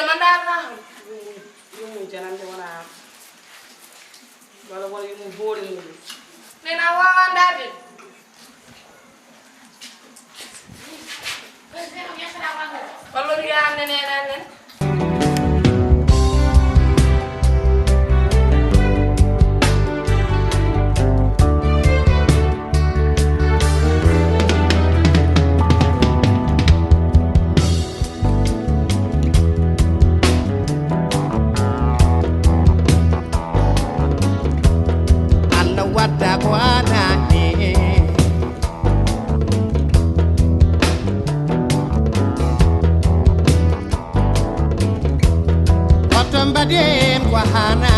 mandar yung jalan de wala yung boring mo nena wawanda de kalau dia nenek Badem wahana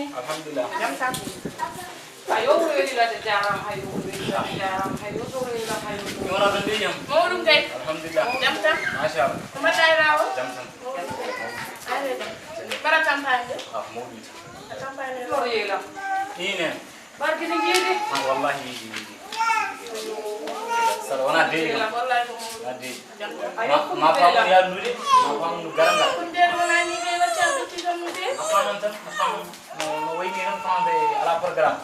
ayo dorela ayo weli la jaram ayo weli la jaram ayo dorela ayo Gimana bendinya? mau dum kay Alhamdulillah. jam tam Masya Allah. kuma tay rawo Jam tam. bara campagne Ah, mau duit. campagne dorela Ini. barki ni gidi Ah, wallahi ini. Sarwana deh. wallahi ko Adi. ayo Ma pam ya nuri. Ma pam garam ga. kun der wona ni be wacca ci dum de Apa nanti? Apa mau wai ni kan pam de ala program.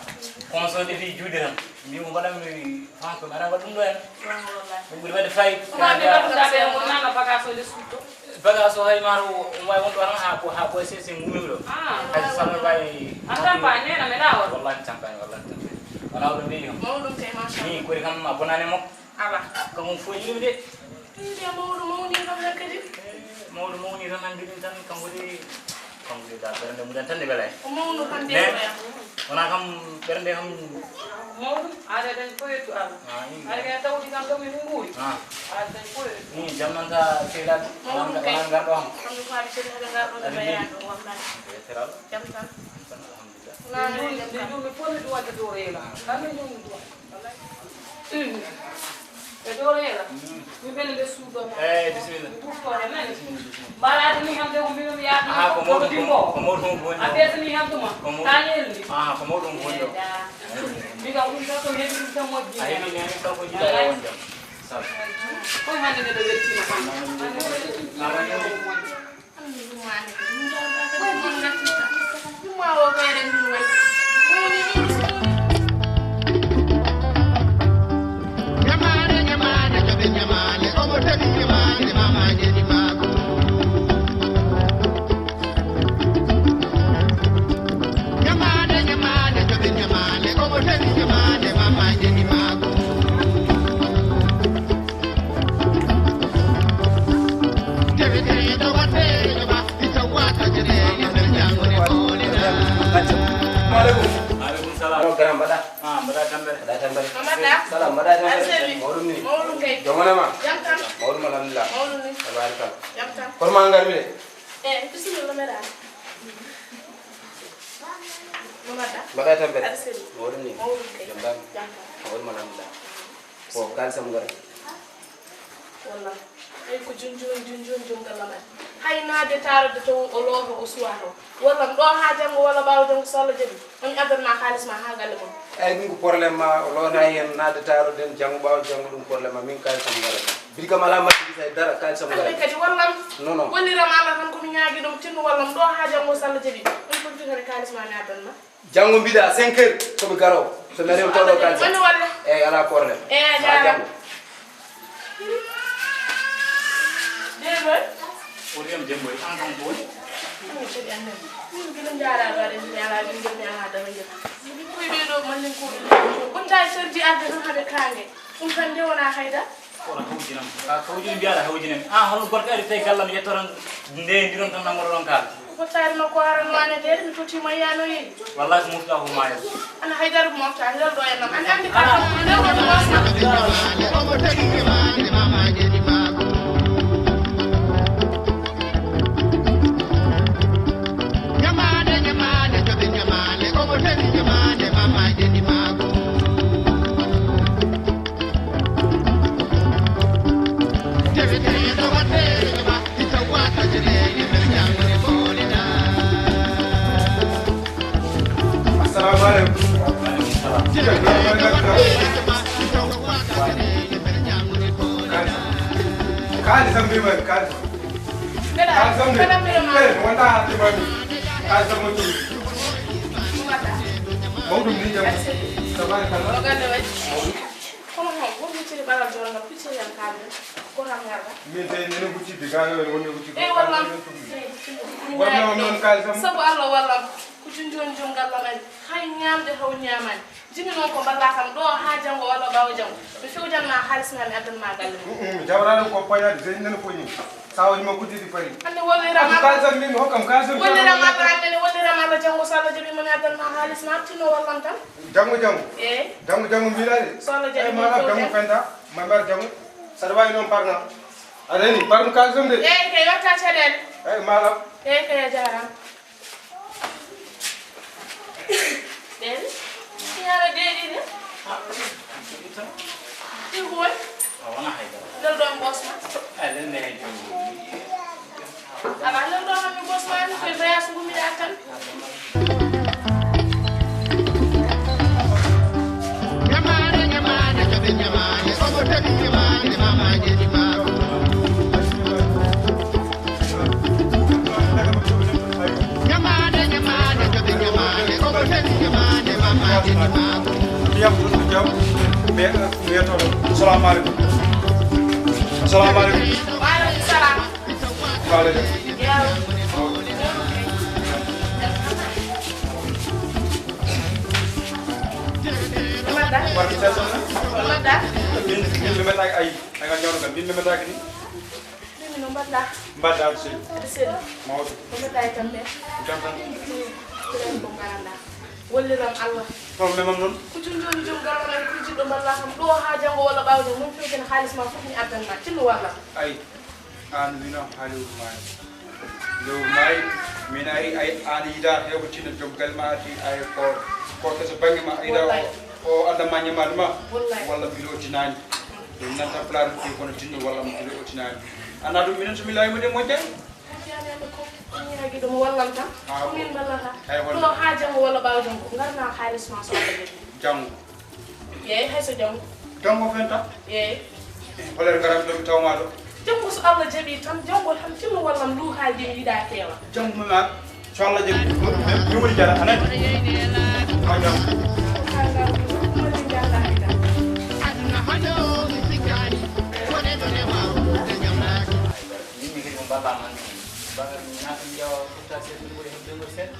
Konso de fi jude han. Mi mo bala mi pam ko mara wadum do en. wallahi Mo buri fay. kuma de ba be mo nana bagaso de suto Baga so hay maru umay won orang ha ko se ngumi do. Ay sama bay. campagne na me dawo Wallahi campagne wallahi campagne. Wala do ni. mau dum kay masha Ni ko kam abonane mo. Allah Kamu fo yimi de. dia mau ni kam hakadi Mawɗo mawni tan hankkadin tan kanko de da ɓernde muɗen tan nde welay ko mawnu hande mais wona kam ɓernde kam mawɗum aɗa dañ poyetu Allah aɗa kene tawdi kam ɗum ene nguuri aɗa dañ poyetu ni jammanta sehilaɓe wona garɗo kam kamɗum faade sedi haɗa garɗo ɗo ɓeyani ɗum wallahi teral jam tan alhamdulillah nde jumi fof ne ɗum wadde dow reela kamɓe jumi ɗum wallahi e dow reela min ɓene nde suuɗo eyyi bisimilla ɓurtore men mbaɗade ni kam de ko mbinomi yaade ko mawɗum boni a ɓeetani kam ɗuma tañelni ko mawɗum boni ɗo mi kam ɗum tan komi heɓi ɗum tan moƴƴi a heeɓi nene kanko jiɗa e won jam sal koye hannde neɗɗo wettima kam Salam, mbada tambe. Mawdum ni. Mawdum kay. Jomana ma. Jam tan. Mawdum alhamdulillah. Mawdum ni. Tabaraka. Jam tan. Korma ngar mi de. Bismillah mera. Mamada. Mbada tambe. Arseli. Mawdum ni. Mawdum kay. Jam tan. Jam tan. Mawdum alhamdulillah. Ko kal sam ngar. Wallahi. Ay ko junjun galamat. Hay naade taarde to o loro o suwato. Wala do ha jango wala bawo jango sala jebi. On addan ma xaalis ma ha galle mo. Ay dum ko problème ma lo na yen naade taaro den jangu bawo jangu dum problème ma min kal sam ngar. Bi kam ala ma say dara kal sam ngar. Ay kadi wallam. Non. Woni ramala tan ko mi nyaagi dum tinno wallam do ha jango sala jebi. On ko tigare xaalis ma na addan ma. Jangu bida 5 heures ko mi garo. So na rew to do kal sam. Woni wala. Ay ala problème. Jaara. Debe. Uriam jemboy an kan boy Ni ko di annan. Ni ko jaara bare ni ala dum dum ala da ngi. Ni ko be do man min ko gonta serdi adde tan habe kange dum tan de wona hayda wala hawjinam hawjin biala hawjinem hono gorko ari tay gallam yettoran ndendiron tan namoro don kal ko taari ma ko aran wane de mi toti ma yano yi wallahi ko mufta ko mayo ana haydar mo ta ndel do en an andi ka ko ndel do wasna Kali sambil ber, kali. Kali sambil. Ber, mana hati baru. Kali sambil tu. Mau dulu ni jam. Sabar kalau. Oga de waj. Kono ha, wo mi ci balal do nga pici yam kali. Ko ram yarda. Min tay nene buci bi gaga woni buci. Wallah. Warna non kali sambil. Sabu Allah wallah. Ku junjon jongal la man. Hay ñamde haw ñamani. Jimi non ko balla kam do ha jango wala bawo jango. Mi fi janna halis na mi adan ma galle. Jawara ko paya de nene ko ni. Sawo ma guddi di pari. Ande wolli rama. Kali sambil ho kam kali sambil. Wolli rama ande wolli rama la jango sala jabi man adan ma halis na tino wallam tan. Jango. Jango milare. Sala jabi mala jango fenda. Mambar jango. Sarway non parna. Adeni parna kali sambil. Kay watta chadel. Mala. Kay jaram. Del. Yara dedi ne? Ti hoy? wana hayda Dal do bosma. len ne hayda Ala dal do mi bosma ni fe baya su mi datan. Assalamualaikum. Assalamualaikum. Waalaikumsalam. Waalaikumsalam. Ya. Mada. War kita sana. Mada. Bin memek ay nga ñoro kan bin memek ni. Ni no mada. Mbada ci. Sel. Mawdu. Mada ay tambe. Jamtan. Kelen ko nganda. Wolliram Allah. Problème am non. Ku ci ñoo jëm galo na ku ci do balla xam do ha jango wala baaw do mum fi gën xaliss ma fu ni adan ma ci lu wala. Ay an wina halu may. Do may min ay an ida hebo ci na jogal ma ti ay ko ke so bangi ma ida o ada manya malma wala bilo ci nani. Do nata plan ci ko tinno wala mo bilo ci nani. Ana do min sumilay mo de mo jeng. Ni gi do mo wallam tan. Min balla ta. Do ha jango wala baaw jango ngarna xaliss ma so la Jang. Ye hay so jango. Jango fenta. Ye. Holer garam do tawma do. Jango so Allah jabi tan jango tan ci mo wallam lu ha jemi da tewa. Jang ma so Allah jabi ñu mu jara ana. Ma jang.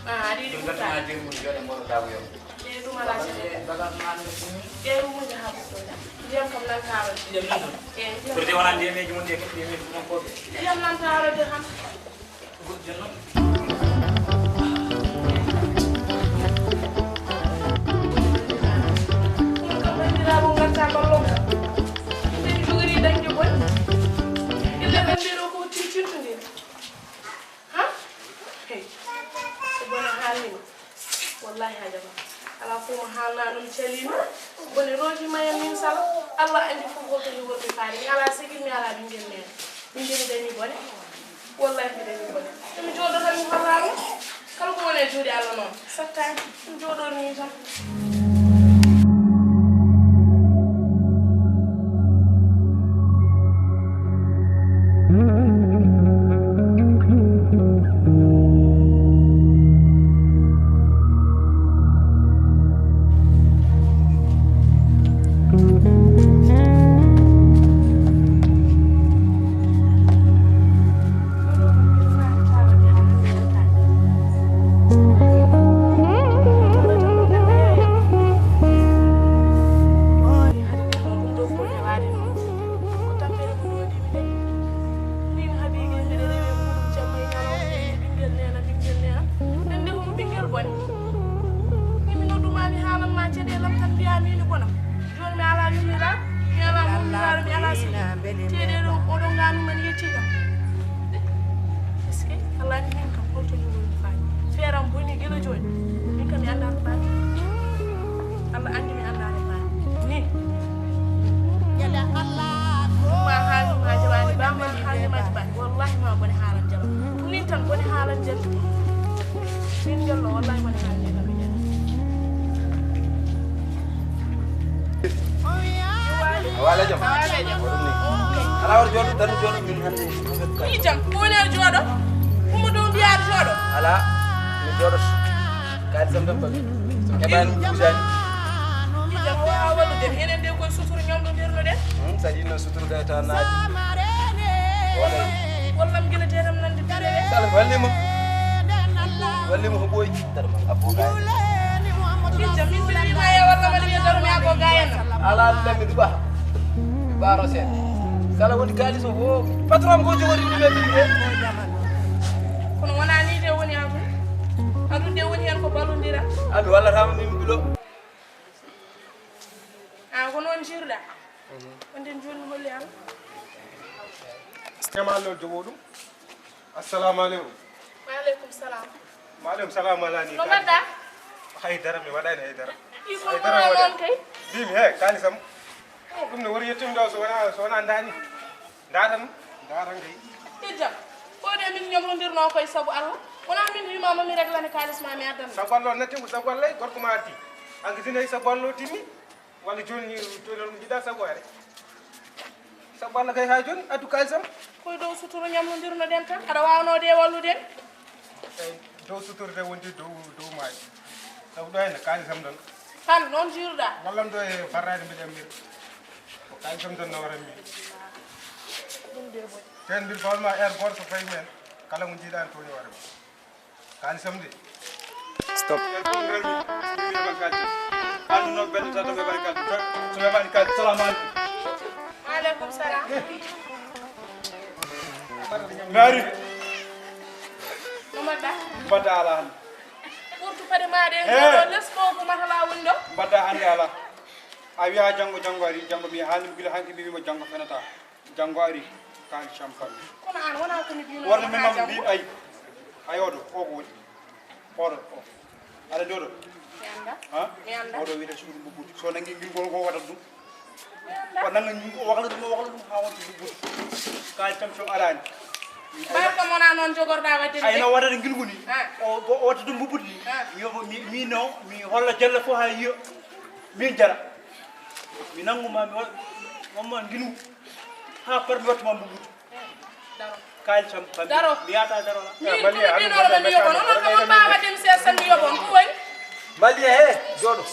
Ah, di di Bukan ada yang muncul yang baru tahu ya. Di rumah lagi. Bagan mana sini? Dia rumah jahat betul. Dia kam lan taaro. Dia mana? Dia Seperti orang dia ni cuma dia cuma kok. dia lan taaro dia ham. Good jono. Ko bandira mo ngata ko lo. Dia juguri dañ jogol. Ila bandiro ko cincin ndi. Ha? Hey. Bona halin. Wallahi hajaba. Ala fu ma halna dum celina. Bone roji maya min sala. Allah andi fu goto ni worbe faari. Ala sigi mi ala bingel ne. Bingel dañi bone. Wallahi dañi bone. Mi jodo tan mi halama. Kala ko wone jodi Allah non. Satta mi jodo ni tan. mi haalan ma ceeɗelam tan mbiyami ni bonam joni mi ala yummira mi ala mumiraɗo mi ala sini ceeɗeɗo oɗo ganumen yetti kam est ce que allah ni min kam holto jogoni faami feeram boni guila joni min kam mi anda to faami allah andi mi anda to faami ni ma haalima jawani bamma haalima jabani wallahi ma boni haalan jaba ɗum nin tan boni haalan jaltu min jello wallahi boni haalan jaba wala jam ala war jodo dan jodo min hande ni jam ko woni jodo umu do biyaade jodo ala mi jodo kal sam dum bagi keban bujani ni jam wa walu dem enen de koy suturu ñom do derno de sadi no suturu gayta naaji wallam gila teram nande tare de salam wallimo ko boy darma abbo gay ni jam min bi ma ya walla ma de darmi ko gayena ala lami duba baro sen kala woni kalis o patron ko jogori ni be bi kono wona ni de woni abu adu de woni hen ko balondira abi walla tam ni bilo ko non jirda on den joni holli am kemal lo jogoɗum assalamu aleykum wa aleykum salam maaleykum salam alani no badda haydara mi waɗani haydara iko mo non kay bimi he kalisam ɗum ne wori yettum ɗo so wona dani datan kay ijam ko de min ñomlodirno koye sabu allah wona min wimama mi réglane kalis ma mi addan sabu allah nattigo sabu allah gorko ma addi enquitinayi sabu allah timmi walla joni toɗon jiɗa sabu are sabu allah kay ha joni addu kalisam koye dow suturo ñamlodirno den tan aɗa wawno de wallude eyi dow sutorde wondi dow maaji sabu ɗo henne kalisam ɗon han noon jirɗa wallam ɗo e farrade mbiɗen mbir ko kalisam ɗon nawaranmi ɗum de boy ten mbir fawma air goto so fayi men kala mo jiiɗani toon wara kalisam de stop kaldu noon ɓedde tan to ɓeɓani kaldu so ɓeɓani kaldu salamu aleykum aleykum salam mi ari no mbaɗɗa mbadda ala hannde ɓurtu paɗe maɗe ɗo less ɗo ko matala woni ɗo mbadda hannde ala a wiya janggo ari janggo mi haalimi gila hanki mbimi janggo fenata janggo ari kaali champagne kono an wona komi bino worno min mamma mbi ayi ay oɗo o ko woni oɗo o aɗa ndi oɗo mi anda ha mi anda oɗo wiyete suudu mbubbude so nangi ngilgol ko waɗata ɗum o nanga o wakla ɗum ha wonta mbubbude kaali tam so arani barka mona noon jogorɗa wadde ayno waɗata ngilgu ni o watta ɗum mbubbude ni min no mi holla jella fof ha yiyo min jara mi nanguma mi wamma ngilgu ha par mi wattuma mbubbude daro kaali champagne Daro. mi yata daro la min komi binoɗo mi yobon onon ko mon mbawa wadde mi seesan mi yobon ko woni maliye he jodo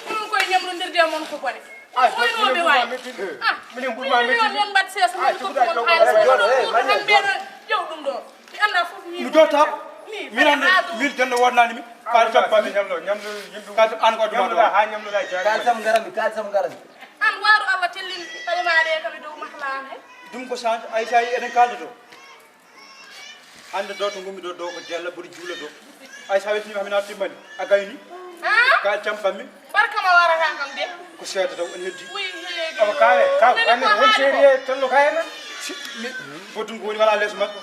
ɗum koye ñamlodirde mon ko bone koynoɓe wawi minen ɓurma metti on mbat seesa min ko mon haalsɓeɗo ƴew ɗum ɗo mi anda foof mi jota min ande min jonno wonnani mi kaali champagne ñamlo yimɓe kaali an ko ñamloɗa ha ñamloɗa kal sam garami an waaru allah tellin paɗe maɗe kam e dow mahlan he ɗum ko change ay sa yi enen kalde to hande do to gummi do ko jella ɓuuri juula do ay sa wettini hamina timmani a gayni kaali champagne barkama warata kam de ko seeda taw en heddi oui awa kawe ane won seedi e tollo kayena boddum ko woni wala less makko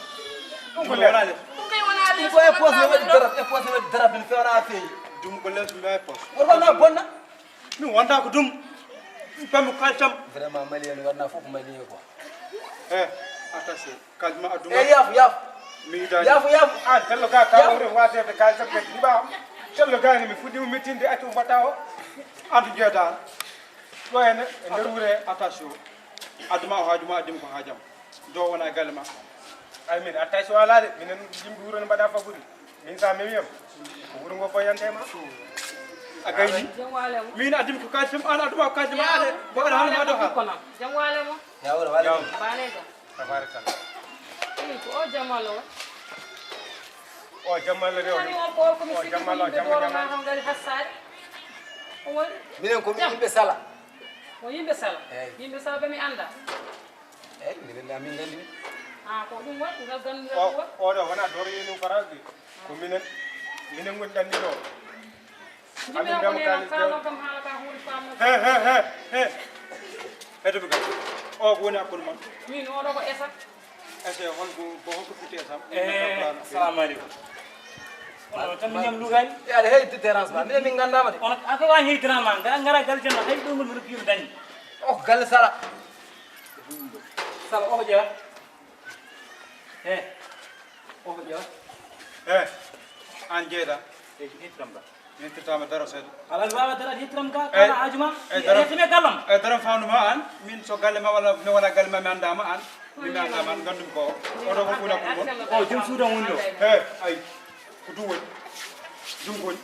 ɗum ko wala less ɗum kay wona les ko e pos no wadi darab ni fewna feyi dum ko less mi ay pos wona bonna min wonta ko dum pammi kaali cham vraiment malien warna fof malien ko attaché kalma aduma e yaf mi dani yafu an tello ka ka wore wasede kaali cham kadi ba tello ga ni mi fuddi mi mettinde accu fata o andu jeeta ɗo ene e nder wure attention aduma o haajuma addimi ko haajam do wona galle ma ay min attention ala de minen yimɓe wuro ne mbaɗa faburi min sa memiyam ko wuro ngo boyantema a gayni min addimi ko kaji an aduma ko kaji ma ade bo aɗa halma ɗo ha jam wale mo ya wala wala bane ga tabarakallah ko o jamalo o jammalle de o jammal o jammal kam dari hassade o woni minen ko yimɓe sala o yimɓe sala Eyi. yimɓe sala ɓe mi anda eyyi minen amin gandi ko ɗum waɗi ngal ganduɗa o waɗi oɗo wona doro yenum farasde ko minen goni ɗanni ɗo jibina ko neena kala kam hala ka huri famna he hedo bi o woni akon man min o do ko esa ese hon ko hokko fiti sam assalamu alaikum ono tan mi ñam lugani ya de hey terrasse ma mi ngandama de ono aka wa heytran man ngara gal tan hay do ngol mi dañ oh gal sala sala o jewa o jewa an jeeda heytran ba min titama daro sed ala baba dara heytran ka kala ajuma yetime galam dara fawnduma an min so galle ma wala ne wona galle ma mi andama an mi andama an gandum ko odo ko kuna ko o jum suudan wondo ay ko duwol dum gon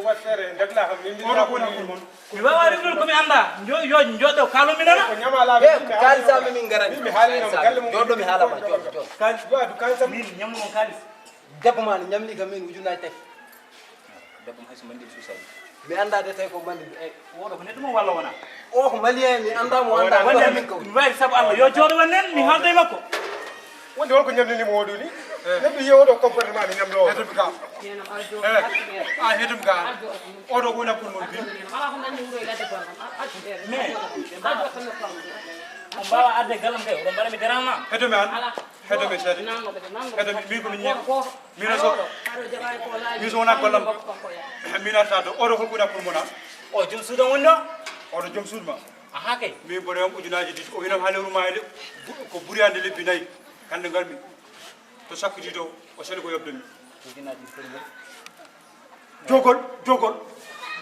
watsere ndagla xam ni odo ko na ko mon mi wawa rewol ko mi anda jodo kalo mi nana ko nyama la kalisa mi ngarani mi haalino galle mo jodo mi hala ma jodo kan du kan sam min ñammo mo kalis debbo man ñamli ka min ujuna tek debbo hay so mandi susal mi anda de tay ko bandi wodo ko neddo mo walla wona o ko malien mi anda mo anda wonde min ko mi wari sabu Allah yo jodo wonen mi halde makko wonde won ko nyamni mo wodu ni neddo yewodo comportement ni nyamdo hedum ka neena arjo hedum ka odo ko na pour mon bi ala ko nani wuro ila de bon arjo mais arjo ko no famna on bawa adde galam kay on bara mi derama hedum an hedum e sadi nango be nango hedum mi ko mi nyem mi no so aro jabay ko la mi so na gollam mi na ta do odo ko na pour mona o jum suudan wondo odo jom sudma aha kay mi borom ujunaji dit o hinam haleru mayle ko buriyande lebbi nay kande ngalmi to sakkiti do o sel ko yobdemi ujinaji fere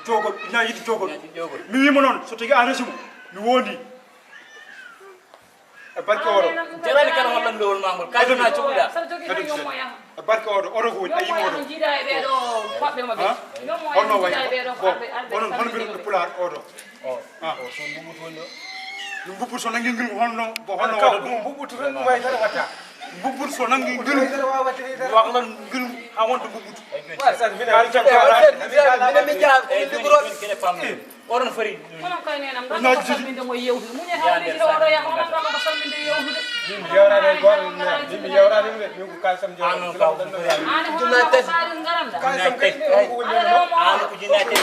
jogol ina yidi jogol mi wimo non so tagi an resumo mi wondi e barke odo jarani kala hollan lowol mangol kajo na cokula sar jogi tan yo moya e barke odo ko woni ayi odo jida e be do fabbe ma be yo moya onno way jida e be do fabbe onon hono bir pular odo o so mbubut wondo dum bubbur so nangi ngil honno bo honno wado dum bubbutu tan dum way tan wata bubbur so nangi ngil wax lan ngil ha wonto bubbutu wa sa mi na mi ja mi bro kene famne oron fari kono kay nenam do ko salminde mo yewdu mu ne hawli do do ya ko do ko salminde yewdu mi yawrade gor mi yawrade mi ko kalsam ano kaw ani hono ko sari ngaramda kalsam kay ano ujinate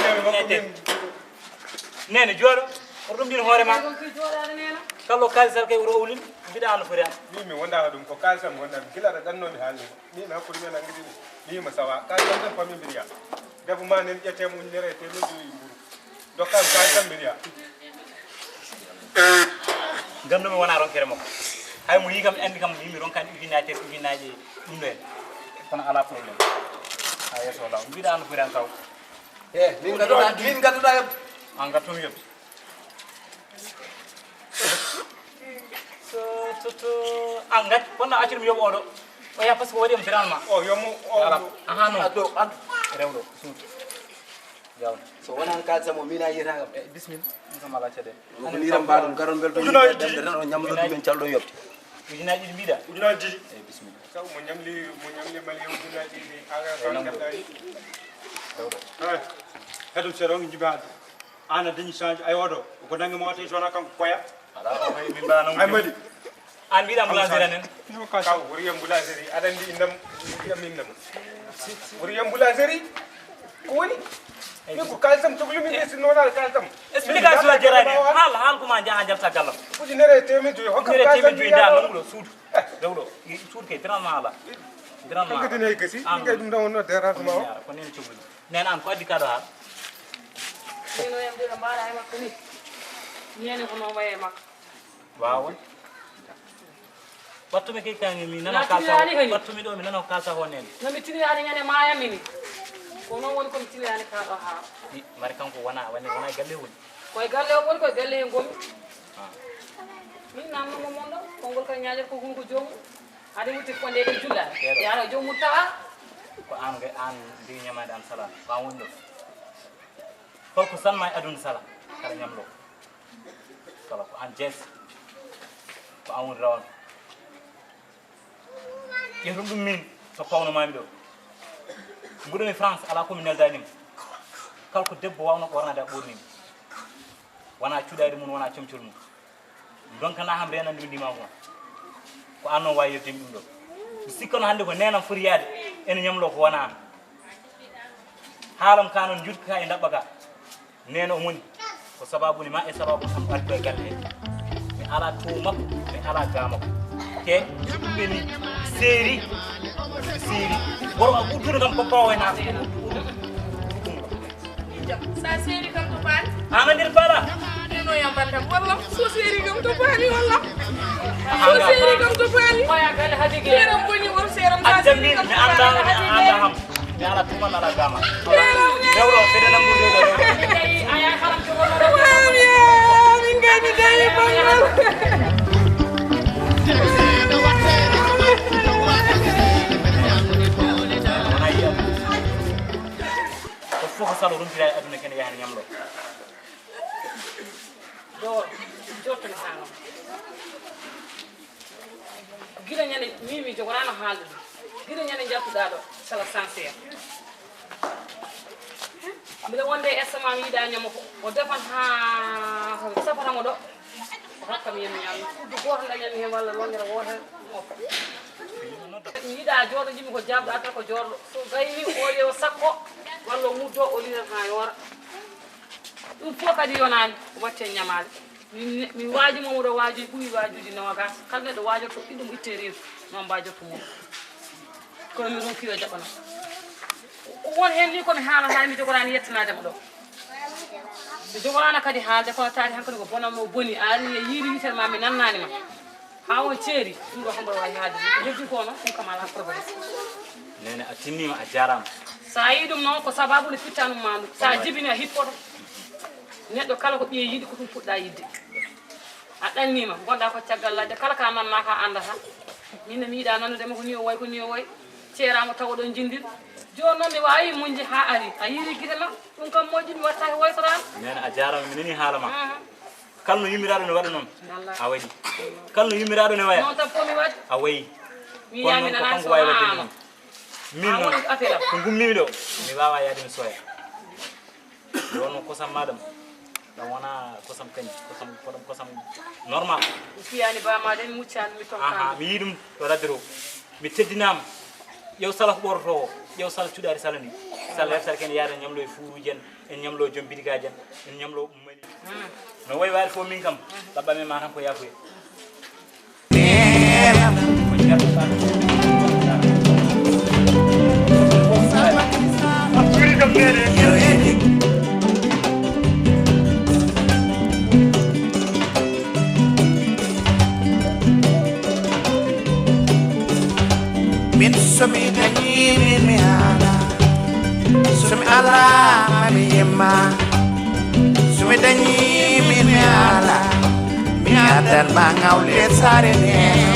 nene jodo ordum din hoore ma ko jodade nena kallo kalisal kay wuro ulin bida ano fari mi wonda dum ko kalsam wonda kila da danno mi haali mi na ko mi na ngidi mi ma sawa kalsam tan fami mbiya defu ma nen jete mu nere te no di mburu dokam kalsam mbiya gandumi wona ronkere makko hay mo yigam andi kam yimi ronkan ujinaje dum den kono ala problème ha yeso law bida ano fari taw min gaduda an gattum yeb so angat kono accirum yob odo o ya parce que wadi am finalement o yomo o aha no ado an rewdo suut yaw so wonan kalisa mo mina yita gam bismillah sama la cede ni ram badum garon belto Ujuna dem tan o nyamdo men caldo yobti ujinaji di bida ujuna di bismillah saw mo nyamli mali ujuna di aga kan gadari hedum serong jibad ana dañi change ay odo ko dangi mo tay sona kan koya ala o hay min bana ay madi an bida ambulance nen kaw wuri ambulance adandi indam yamin nam wuri ambulance ko woni ni ko kalsam to lumi ni sinona kalsam explication la jarani hal ko ma jaa jalta galam ko di nere temi to hokka nere kalsam temi da nangulo suud dawlo suud ke drama la drama ko dine gasi ngay dum daw no dérangement ko nen cogul nen an ko addi kado ha neno yamde do mbaara e makko ni ñene ko no waye makko waaw wattu me kay kangi mi nana Na kalsa tinani hani. wattu mi do mi nana kalsa honen no mi tini ani ñane maya mini ko non woni ko mi tini ani ka do ha mari kanko wana galle woni koy galle o woni koy galle en gomi min namno mo mondo kongol kay ñaaje ko hunko joom ade wuti ko ndede julla yaro joom mutta ko an ga an di nyamade an sala ba wonno ko sanma e adun sala kala nyamlo kala ko an jes ko an woni rawan yerum dum min so pawno mami do ngudoni France ala ko min neldanim kala ko debbo wawno ko warnade borni wana ciudade mun wana comcol mun donc na ham renande ndima ko anno wayi yettim dum do sikkono hande ko nenam furiyade en nyamlo ko wana haalam ka noon jutka e dabba ga neno moni ko sababu ni ma e sababu am ardo e galle mi ala to makko mi ala gama te be ni séri boro a uddu ngam ko pawo na sa séri kam to pan ana ndir bala no yambandam walla so séri kam to pani walla so séri kam to pani moya galle hadige seram boni wor seram sa ajambi mi anda ham mi ala tuma ala gama dewro fede nambu do ay ay haram to wala min gani dai bangal ko salo rum tira aduna ken yahan nyamlo do jotani hano gila nyane mimi jogorano haalde gila nyane jattuda do sala sincère mbiɗa wonde estamam yiiɗa ñamo ko o defan ha safatamo ɗo o hokkam yemi ñammi fuddu goto dañanmi hen walla longere wotere moppa mi yiiɗa jooɗo jimmi ko jabɗo atta ko jorɗo so gayni oƴe o sakko walla o muddo o lirat ha yoora ɗum fof kadi yonani watte ñamade mi waaji momo ɗo waaji ɓuuri waajuji nogas kala neɗɗo waajoto ɗiɗum itte reedu noon mbajotto mum kono mi ronki yo jaɓano won hen ni komi haalata mi jogorani yettanademo ɗo mi jogorano kadi haalde kono taati hankkadi ko bonanmo boni a ari e yiiri yitere ma mi nannanima ha on ceeri ɗum ɗo homboɗo wawi haalde heddi ko noon ɗum kam ala probléme nene a tinnima a jarama sa yi ɗum noon ko sababude fittanum ma ɗum sa jibini a hippoto neɗɗo kala ko ɓiye yiiɗi ko ɗum puɗɗa yidde a ɗannima gonɗa ko caggal ladde kala ka nanna ka andata minne mi yiiɗa nannudema ko ni o way ko ni o way ceerama tawa ɗon jindir joni noon mi wawi muñde ha ari a yiiri guite ma ɗum kam moƴƴi mi wattaki woytorano nene a jarama mi nani haalama kala no yummiraɗo ne waɗa noon a waɗi kala no yummiraɗo ne waya noon tan fof mi waɗi a wayi mi yami nanani so wawi ama wadde min noon affaire ko gummimi ɗo mi wawa yaade mi soya ɗon kosam madam ɗam wona kosam kañi kosam normal mi fiyani bamade mi muccani mi tonkani mi yii ɗum ɗo raddero mi teddinama ƴew sala ko ɓorotowo ƴew sala cuɗari sala ni sala refsata ken yaade ñamlo e fuuji en en ñamlo joom bidigaji en en ñamlo mani no wayi waade fof min kam ɗaɓɓami ma tan ko yafuye min somi dañi min mi ala somi ala mami yemma somi dañi min mi ala mi adan ma ngawle sare ne